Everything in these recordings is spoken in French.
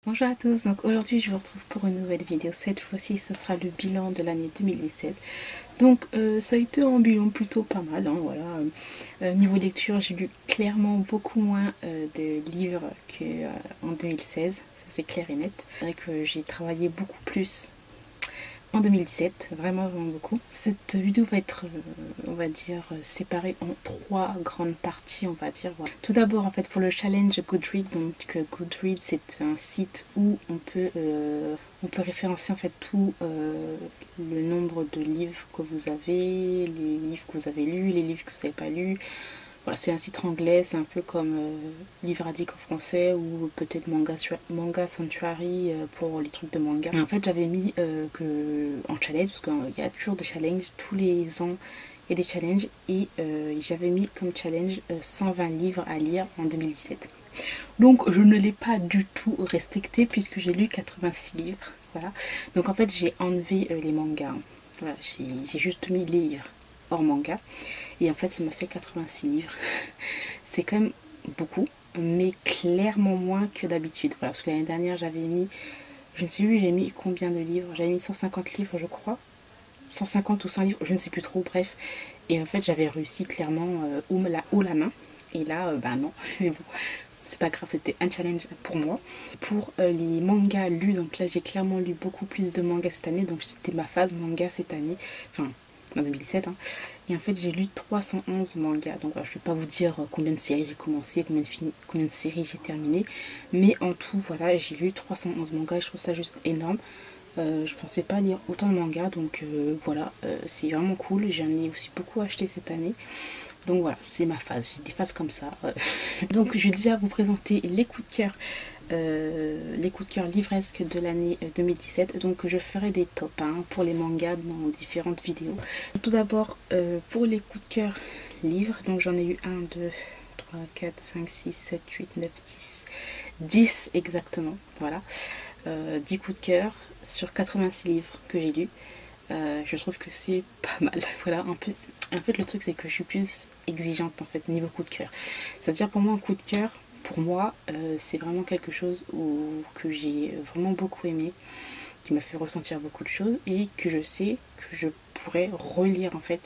Bonjour à tous, donc aujourd'hui je vous retrouve pour une nouvelle vidéo. Cette fois-ci ça sera le bilan de l'année 2017. Donc ça a été un bilan plutôt pas mal, hein, voilà. Niveau lecture, j'ai lu clairement beaucoup moins de livres qu'en 2016, ça c'est clair et net. C'est vrai que j'ai travaillé beaucoup plus en 2017, vraiment beaucoup. Cette vidéo va être, on va dire, séparée en trois grandes parties, on va dire. Voilà. Tout d'abord, en fait, pour le challenge Goodreads, donc Goodreads, c'est un site où on peut référencer en fait tout le nombre de livres que vous avez, les livres que vous avez lus, les livres que vous n'avez pas lus. Voilà, c'est un site anglais, c'est un peu comme Livradic en français ou peut-être Manga Sanctuary pour les trucs de manga. Et en fait, j'avais mis en challenge, parce qu'il y a toujours des challenges, tous les ans il y a des challenges, et j'avais mis comme challenge 120 livres à lire en 2017. Donc je ne l'ai pas du tout respecté puisque j'ai lu 86 livres. Voilà. Donc en fait, j'ai enlevé les mangas. Voilà, j'ai juste mis les livres hors manga. Et en fait, ça m'a fait 86 livres. C'est quand même beaucoup, mais clairement moins que d'habitude. Voilà, parce que l'année dernière, j'avais mis, je ne sais plus, j'ai mis combien de livres. J'avais mis 150 livres, je crois. 150 ou 100 livres, je ne sais plus trop, bref. Et en fait, j'avais réussi clairement haut la main. Et là, bah non. Mais bon, c'est pas grave, c'était un challenge pour moi. Pour les mangas lus, donc là, j'ai clairement lu beaucoup plus de mangas cette année. Donc c'était ma phase manga cette année. Enfin, en 2017, hein. Et en fait, j'ai lu 311 mangas. Donc, voilà, je ne vais pas vous dire combien de séries j'ai commencé, combien de séries j'ai terminé. Mais en tout, voilà, j'ai lu 311 mangas. Je trouve ça juste énorme. Je pensais pas lire autant de mangas. Donc, voilà, c'est vraiment cool. J'en ai aussi beaucoup acheté cette année. Donc voilà, c'est ma phase. J'ai des phases comme ça. Donc, je vais déjà vous présenter les coups de cœur. Les coups de cœur livresques de l'année 2017. Donc je ferai des tops pour les mangas dans différentes vidéos. Tout d'abord pour les coups de cœur livres, donc j'en ai eu 1, 2, 3, 4, 5, 6, 7, 8, 9, 10 exactement, voilà. 10 coups de cœur sur 86 livres que j'ai lus. Je trouve que c'est pas mal. Voilà, en fait le truc c'est que je suis plus exigeante en fait niveau coup de cœur. C'est-à-dire pour moi un coup de cœur, pour moi c'est vraiment quelque chose que j'ai vraiment beaucoup aimé, qui m'a fait ressentir beaucoup de choses et que je sais que je pourrais relire en fait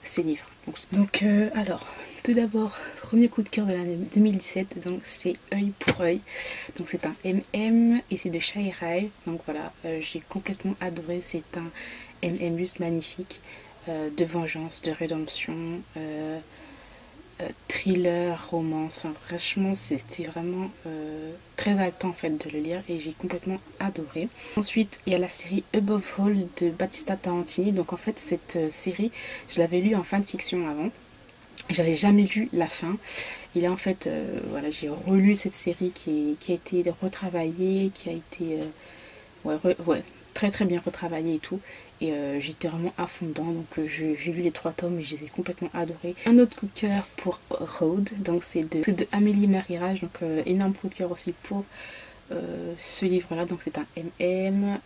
ces livres. Donc alors, tout d'abord, premier coup de cœur de l'année 2017, donc c'est Œil pour Œil. Donc c'est un MM et c'est de Shairai. Donc voilà, j'ai complètement adoré, c'est un MM juste magnifique, de vengeance, de rédemption, thriller, romance, enfin franchement c'était vraiment très haletant en fait de le lire et j'ai complètement adoré. Ensuite il y a la série Above All de Battista Tarantini. Donc en fait cette série je l'avais lue en fanfiction avant, j'avais jamais lu la fin et là en fait voilà, j'ai relu cette série qui a été retravaillée, qui a été ouais, très très bien retravaillée et tout. Et j'étais vraiment à fond dedans. Donc j'ai lu les 3 tomes et je les ai complètement adorés. Un autre coup de cœur pour Road. Donc c'est de Amélie Marirage. Donc énorme coup de cœur aussi pour ce livre-là. Donc c'est un MM,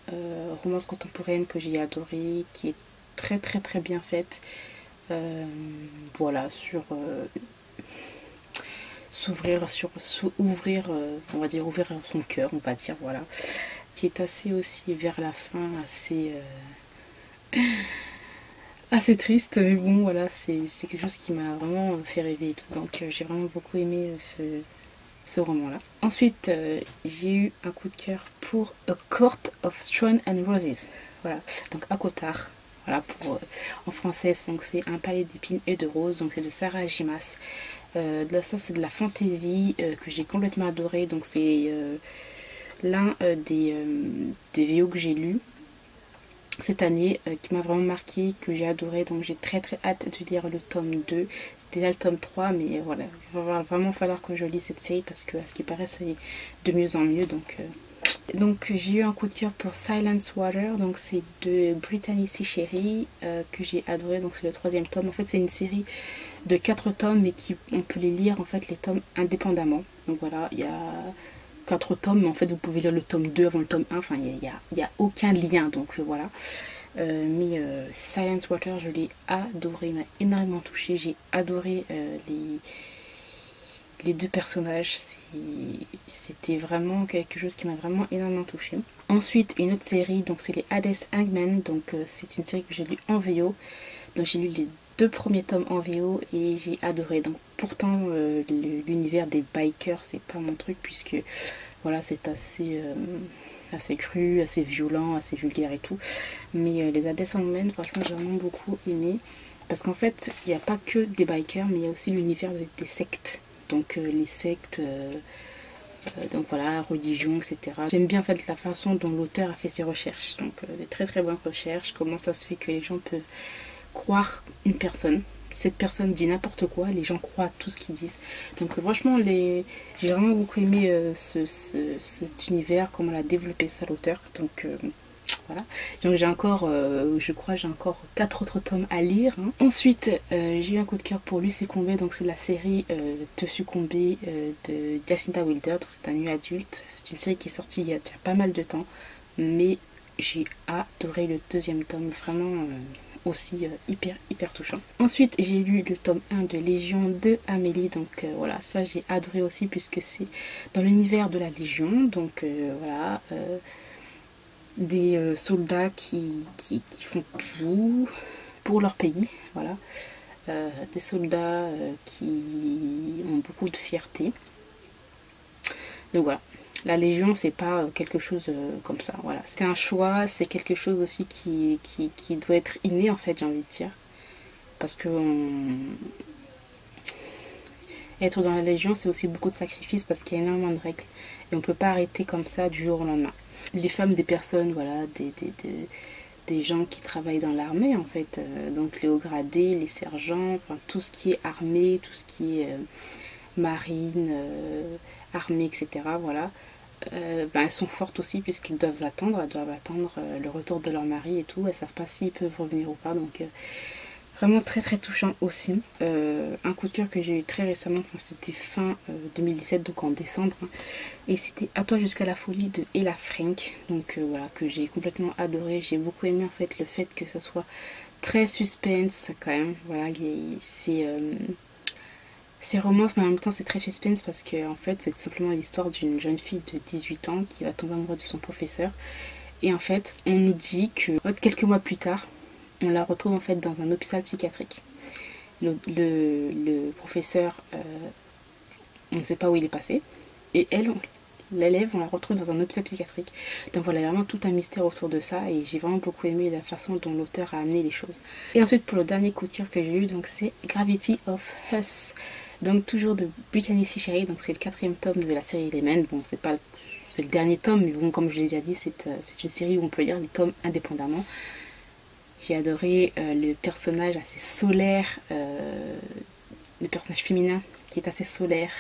romance contemporaine que j'ai adoré, qui est très très très bien faite. Voilà, sur ouvrir, on va dire ouvrir son cœur, on va dire, voilà. Qui est assez aussi vers la fin, assez triste, mais bon voilà, c'est quelque chose qui m'a vraiment fait rêver et tout. Donc j'ai vraiment beaucoup aimé ce roman-là. Ensuite, j'ai eu un coup de cœur pour A Court of Thorns and Roses. Voilà, donc Akotar. Voilà, en français, donc c'est Un palais d'épines et de roses. Donc c'est de Sarah Jimas. Là, ça c'est de la fantaisie que j'ai complètement adoré. Donc c'est l'un des VO que j'ai lu cette année, qui m'a vraiment marqué, que j'ai adoré. Donc j'ai très très hâte de lire le tome 2. C'est déjà le tome 3, mais voilà, il va vraiment falloir que je lise cette série parce que à ce qui paraît c'est de mieux en mieux. Donc j'ai eu un coup de cœur pour Silence Water. Donc c'est de Brittany C. Sherry, que j'ai adoré. Donc c'est le 3e tome. En fait c'est une série de 4 tomes, mais on peut les lire en fait les tomes indépendamment. Donc voilà, il y a 4 tomes, mais en fait vous pouvez lire le tome 2 avant le tome 1, enfin il y a aucun lien, donc voilà. Mais Silence Water, je l'ai adoré, il m'a énormément touché, j'ai adoré les deux personnages, c'était vraiment quelque chose qui m'a vraiment énormément touchée. Ensuite, une autre série, donc c'est les Hades Hangmen, donc c'est une série que j'ai lue en VO. Donc j'ai lu les 2 premiers tomes en VO et j'ai adoré. Donc pourtant l'univers des bikers c'est pas mon truc puisque voilà c'est assez cru, assez violent, assez vulgaire et tout. Mais les Hades Hangmen franchement j'ai vraiment beaucoup aimé. Parce qu'en fait il n'y a pas que des bikers mais il y a aussi l'univers des sectes. Donc les sectes, donc voilà, religion, etc. J'aime bien en fait la façon dont l'auteur a fait ses recherches. Donc des très très bonnes recherches. Comment ça se fait que les gens peuvent croire une personne. Cette personne dit n'importe quoi, les gens croient tout ce qu'ils disent. Donc franchement, j'ai vraiment beaucoup aimé cet univers, comment l'a développé ça l'auteur. Donc voilà. Donc j'ai encore, je crois, j'ai encore 4 autres tomes à lire. Hein. Ensuite, j'ai eu un coup de cœur pour lui succomber. Donc c'est la série Te succomber de Jacinta Wilder. Donc c'est un nu adulte. C'est une série qui est sortie il y a déjà pas mal de temps, mais j'ai adoré le 2e tome. Vraiment. Aussi hyper touchant. Ensuite j'ai lu le tome 1 de Légion de Amélie, donc voilà, ça j'ai adoré aussi puisque c'est dans l'univers de la Légion, donc voilà, des soldats qui font tout pour leur pays, voilà, des soldats qui ont beaucoup de fierté, donc voilà. La Légion, c'est pas quelque chose comme ça, voilà. C'est un choix, c'est quelque chose aussi qui doit être inné, en fait, j'ai envie de dire. Parce que être dans la Légion, c'est aussi beaucoup de sacrifices parce qu'il y a énormément de règles. Et on peut pas arrêter comme ça du jour au lendemain. Les femmes des personnes, voilà, des gens qui travaillent dans l'armée, en fait. Donc les hauts gradés, les sergents, enfin tout ce qui est armée, tout ce qui est marine, armée, etc. Voilà. Elles sont fortes aussi puisqu'elles doivent attendre le retour de leur mari et tout. Elles savent pas s'ils peuvent revenir ou pas, donc vraiment très très touchant aussi. Un coup de cœur que j'ai eu très récemment, enfin, c'était fin 2017, donc en décembre, hein, et c'était À toi jusqu'à la folie de Ella Frank, donc voilà, que j'ai complètement adoré. J'ai beaucoup aimé en fait le fait que ce soit très suspense quand même, voilà, c'est romance mais en même temps c'est très suspense parce que en fait c'est simplement l'histoire d'une jeune fille de 18 ans qui va tomber amoureuse de son professeur, et en fait on nous dit que quelques mois plus tard on la retrouve en fait dans un hôpital psychiatrique. Le professeur, on ne sait pas où il est passé, et elle, l'élève, on la retrouve dans un hôpital psychiatrique. Donc voilà, il y a vraiment tout un mystère autour de ça, et j'ai vraiment beaucoup aimé la façon dont l'auteur a amené les choses. Et ensuite pour le dernier coup de cœur que j'ai eu, donc c'est Gravity of Us, donc toujours de Brittany C. Sherry, donc c'est le 4e tome de la série Element. Bon, c'est le dernier tome, mais bon, comme je l'ai déjà dit, c'est une série où on peut lire les tomes indépendamment. J'ai adoré le personnage assez solaire, le personnage féminin qui est assez solaire,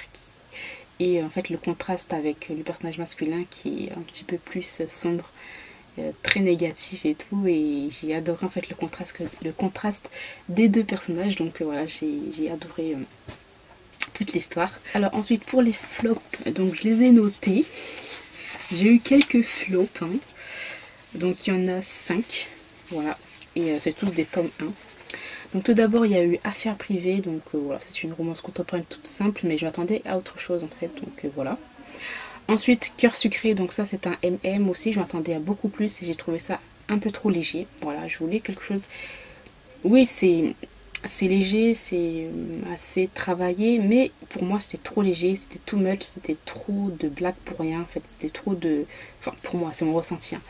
et en fait le contraste avec le personnage masculin qui est un petit peu plus sombre, très négatif et tout, et j'ai adoré en fait le contraste des deux personnages, donc voilà, j'ai adoré toute l'histoire. Alors ensuite pour les flops, donc je les ai notés, j'ai eu quelques flops, hein. Donc il y en a 5, voilà, et c'est tous des tomes 1. Donc tout d'abord il y a eu Affaires privées, donc voilà, c'est une romance contemporaine toute simple, mais je m'attendais à autre chose en fait, donc voilà. Ensuite Cœur sucré, donc ça c'est un MM aussi, je m'attendais à beaucoup plus et j'ai trouvé ça un peu trop léger. Voilà, je voulais quelque chose, oui c'est léger, c'est assez travaillé, mais pour moi c'était trop léger, c'était too much, c'était trop de blagues pour rien en fait, c'était trop de... Enfin pour moi, c'est mon ressenti, hein.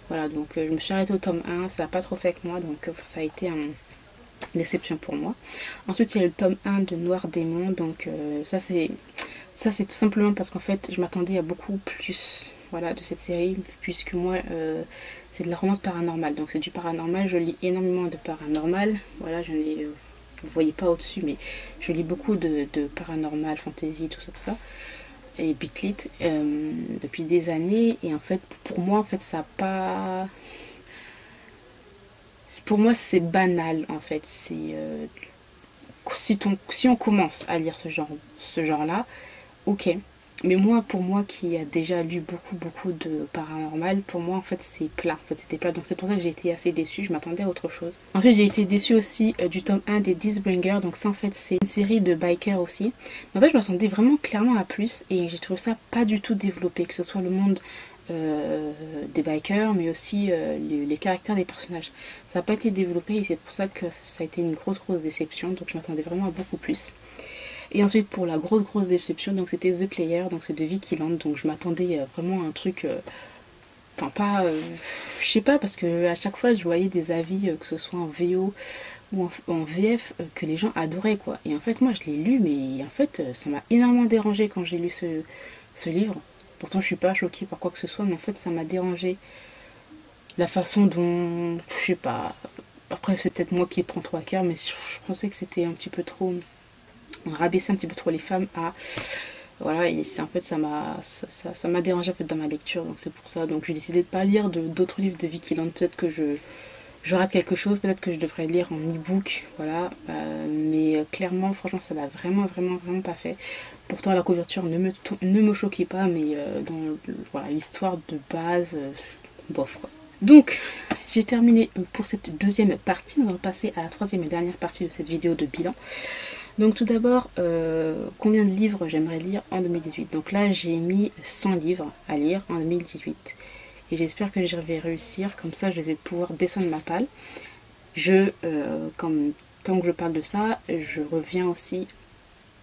Voilà, donc je me suis arrêtée au tome 1, ça n'a pas trop fait avec moi, donc ça a été une déception pour moi. Ensuite il y a le tome 1 de Noir Démon, donc ça c'est tout simplement parce qu'en fait je m'attendais à beaucoup plus, voilà, de cette série, puisque moi c'est de la romance paranormale, donc c'est du paranormal, je lis énormément de paranormal, voilà, vous voyez pas au-dessus, mais je lis beaucoup de paranormal, fantasy, tout ça, et bitlit depuis des années, et en fait pour moi en fait ça a pas... Pour moi c'est banal en fait, c'est si on commence à lire ce genre là, ok, Mais moi, pour moi qui a déjà lu beaucoup de paranormal, pour moi en fait c'est plat, en fait c'était plat, donc c'est pour ça que j'ai été assez déçue, je m'attendais à autre chose. Ensuite j'ai été déçue aussi du tome 1 des Deathbringer, donc ça en fait c'est une série de bikers aussi. Mais en fait je m'attendais vraiment clairement à plus et j'ai trouvé ça pas du tout développé, que ce soit le monde des bikers mais aussi les caractères des personnages. Ça n'a pas été développé et c'est pour ça que ça a été une grosse déception, donc je m'attendais vraiment à beaucoup plus. Et ensuite pour la grosse déception, donc c'était The Player, donc c'est de Vicky Land, donc je m'attendais vraiment à un truc, enfin pas, je sais pas, parce que à chaque fois je voyais des avis, que ce soit en VO ou en VF, que les gens adoraient quoi. Et en fait moi je l'ai lu, mais en fait ça m'a énormément dérangé quand j'ai lu ce livre. Pourtant je suis pas choquée par quoi que ce soit, mais en fait ça m'a dérangé la façon dont, je sais pas, après c'est peut-être moi qui prends trop à cœur, mais je pensais que c'était un petit peu trop, on rabaissait un petit peu trop les femmes à, voilà, et c'est en fait ça m'a dérangé en fait dans ma lecture, donc c'est pour ça, donc j'ai décidé de pas lire d'autres livres de Vicky Land. Peut-être que je rate quelque chose, peut-être que je devrais lire en e-book, voilà, mais clairement franchement ça l'a vraiment pas fait. Pourtant la couverture ne me choquait pas, mais dans voilà, l'histoire de base, bof quoi. Donc j'ai terminé pour cette deuxième partie, on va passer à la troisième et dernière partie de cette vidéo de bilan. Donc tout d'abord, combien de livres j'aimerais lire en 2018. Donc là j'ai mis 100 livres à lire en 2018. Et j'espère que je vais réussir, comme ça je vais pouvoir descendre ma palle. Comme tant que je parle de ça, je reviens aussi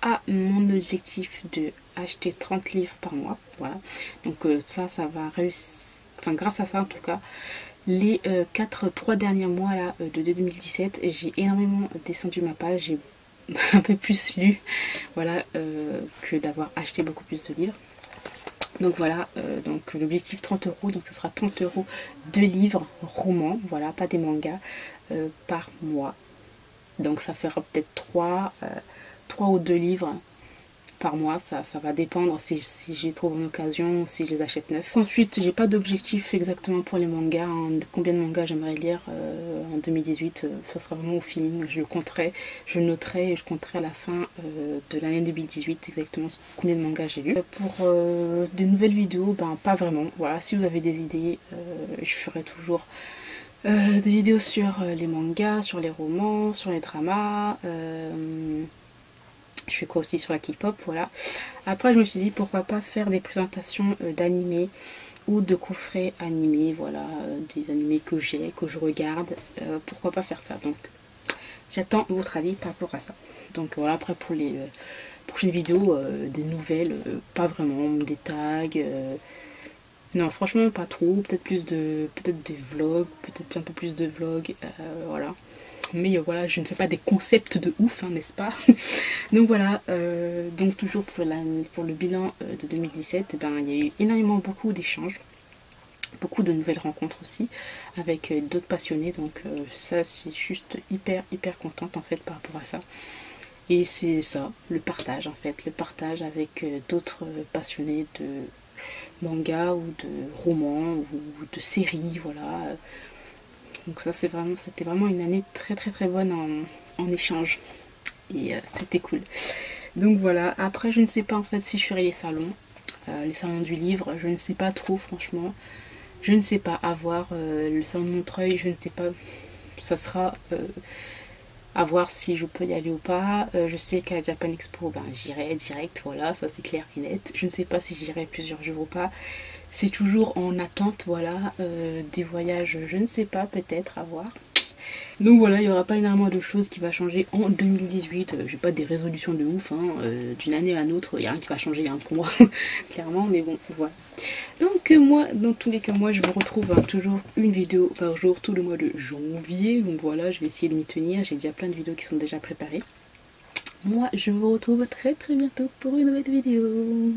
à mon objectif de acheter 30 livres par mois. Voilà. Donc ça va réussir, enfin grâce à ça en tout cas. Les 3 derniers mois là, de 2017, j'ai énormément descendu ma page, j'ai un peu plus lu, voilà, que d'avoir acheté beaucoup plus de livres. Donc voilà, donc l'objectif 30 euros, donc ce sera 30 euros de livres, romans, voilà, pas des mangas, par mois. Donc ça fera peut-être 3 ou 2 livres par mois, ça va dépendre si je les trouve en occasion ou si je les achète neufs. Ensuite, j'ai pas d'objectif exactement pour les mangas, hein, combien de mangas j'aimerais lire en 2018, ça sera vraiment au feeling, je compterai, je noterai et je compterai à la fin de l'année 2018 exactement combien de mangas j'ai lu. Pour des nouvelles vidéos, ben pas vraiment, voilà, si vous avez des idées, je ferai toujours des vidéos sur les mangas, sur les romans, sur les dramas, je fais quoi aussi sur la K-pop, voilà. Après je me suis dit pourquoi pas faire des présentations d'animés ou de coffrets animés, voilà, des animés que je regarde, pourquoi pas faire ça. Donc j'attends votre avis par rapport à ça. Donc voilà, après pour les prochaines vidéos, des nouvelles, pas vraiment, des tags, non franchement pas trop, peut-être des vlogs, peut-être un peu plus de vlogs, voilà. Mais voilà, je ne fais pas des concepts de ouf, hein, n'est-ce pas? Donc voilà, donc toujours pour le bilan de 2017, ben, il y a eu énormément beaucoup d'échanges, beaucoup de nouvelles rencontres aussi, avec d'autres passionnés, donc ça c'est juste hyper contente en fait par rapport à ça. Et c'est ça, le partage en fait, le partage avec d'autres passionnés de manga ou de romans ou de séries, voilà. Donc ça c'était vraiment une année très bonne en échange. Et c'était cool. Donc voilà, après je ne sais pas en fait si je ferai les salons du livre, je ne sais pas trop franchement. Je ne sais pas, à voir, le salon de Montreuil, je ne sais pas, ça sera à voir si je peux y aller ou pas. Je sais qu'à Japan Expo, ben, j'irai direct, voilà, ça c'est clair et net. Je ne sais pas si j'irai plusieurs jours ou pas. C'est toujours en attente, voilà, des voyages, je ne sais pas, peut-être, à voir. Donc voilà, il n'y aura pas énormément de choses qui va changer en 2018. J'ai pas des résolutions de ouf, hein. D'une année à l'autre, il n'y a rien qui va changer hein, pour moi, clairement, mais bon, voilà. Donc moi, dans tous les cas, moi je vous retrouve hein, toujours une vidéo par jour tout le mois de janvier. Donc voilà, je vais essayer de m'y tenir. J'ai déjà plein de vidéos qui sont déjà préparées. Moi, je vous retrouve très bientôt pour une nouvelle vidéo.